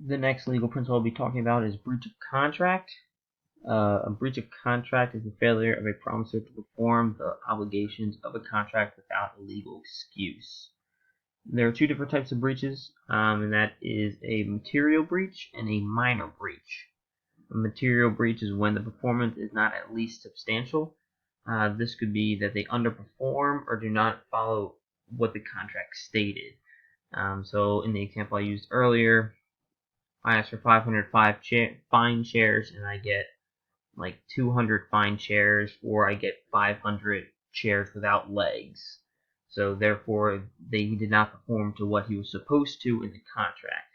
The next legal principle I'll be talking about is breach of contract. A breach of contract is the failure of a promisor to perform the obligations of a contract without a legal excuse. There are two different types of breaches, and that is a material breach and a minor breach. A material breach is when the performance is not at least substantial. This could be that they underperform or do not follow what the contract stated. So in the example I used earlier, I asked for 505 fine shares and I get like 200 fine shares, or I get 500 shares without legs. So therefore, he did not perform to what he was supposed to in the contract.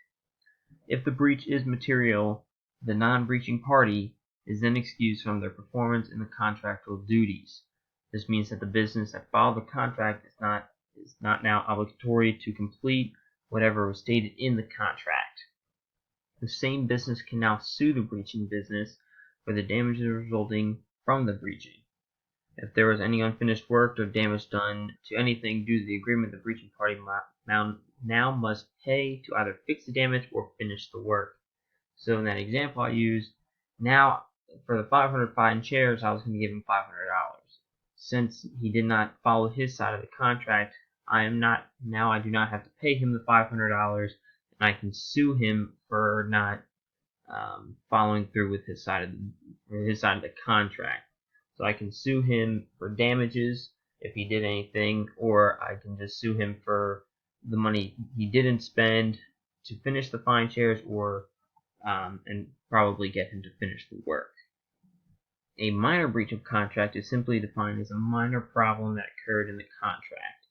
If the breach is material, the non-breaching party is then excused from their performance in the contractual duties. This means that the business that filed the contract is not now obligatory to complete whatever was stated in the contract. The same business can now sue the breaching business for the damages resulting from the breaching. If there was any unfinished work or damage done to anything due to the agreement, the breaching party now must pay to either fix the damage or finish the work. So in that example I used, now for the 500 fine shares, I was going to give him $500. Since he did not follow his side of the contract, I do not have to pay him the $500. I can sue him for not following through with his side of the contract. So I can sue him for damages if he did anything, or I can just sue him for the money he didn't spend to finish the fine shares, or and probably get him to finish the work. A minor breach of contract is simply defined as a minor problem that occurred in the contract.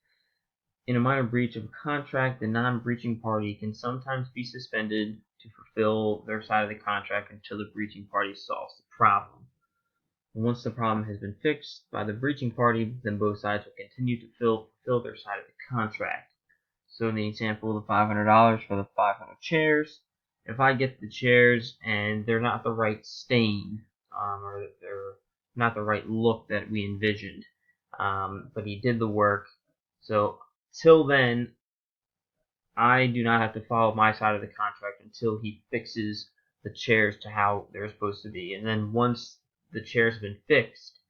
In a minor breach of a contract, the non-breaching party can sometimes be suspended to fulfill their side of the contract until the breaching party solves the problem. Once the problem has been fixed by the breaching party, then both sides will continue to fulfill their side of the contract. So in the example of the $500 for the 500 chairs, if I get the chairs and they're not the right stain, or they're not the right look that we envisioned, but he did the work, so till then, I do not have to follow my side of the contract until he fixes the chairs to how they're supposed to be. And then once the chairs have been fixed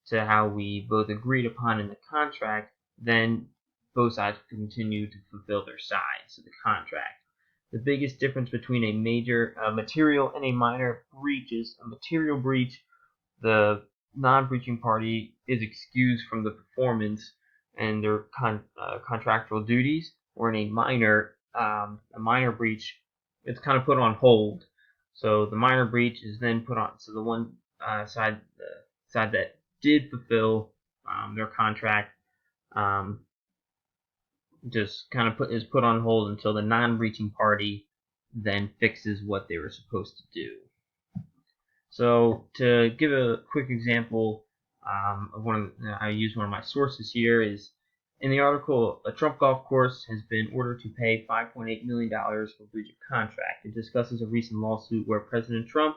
to how we both agreed upon in the contract, then both sides continue to fulfill their sides of the contract. The biggest difference between a major material and a minor breach is a material breach, the non-breaching party is excused from the performance and their contractual duties, or in a minor breach, it's kind of put on hold. So the minor breach is then put on. So the one side that did fulfill their contract just kind of is put on hold until the non-breaching party then fixes what they were supposed to do. So to give a quick example of I use one of my sources here is in the article, a Trump golf course has been ordered to pay $5.8 million for breach of contract. It discusses a recent lawsuit where President Trump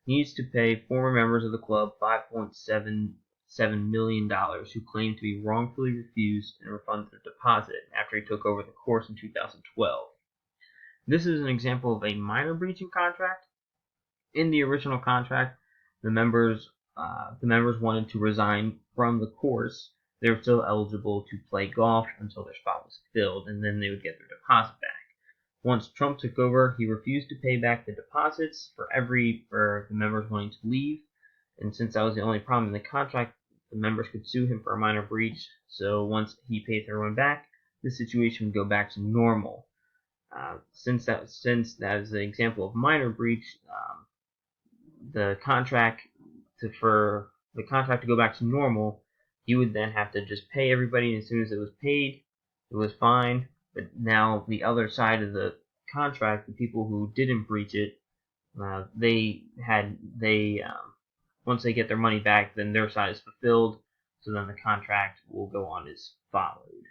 needs to pay former members of the club $5.77 million who claim to be wrongfully refused and refund their deposit after he took over the course in 2012. This is an example of a minor breach in contract. In the original contract, the members wanted to resign from the course. They were still eligible to play golf until their spot was filled, and then they would get their deposit back. Once Trump took over, he refused to pay back the deposits for the members wanting to leave, and since that was the only problem in the contract, the members could sue him for a minor breach. So once he pays everyone back, the situation would go back to normal. Since that is an example of minor breach, the contract to go back to normal, you would then have to just pay everybody, and as soon as it was paid, it was fine. But now the other side of the contract, the people who didn't breach it, once they get their money back, then their side is fulfilled. So then the contract will go on as followed.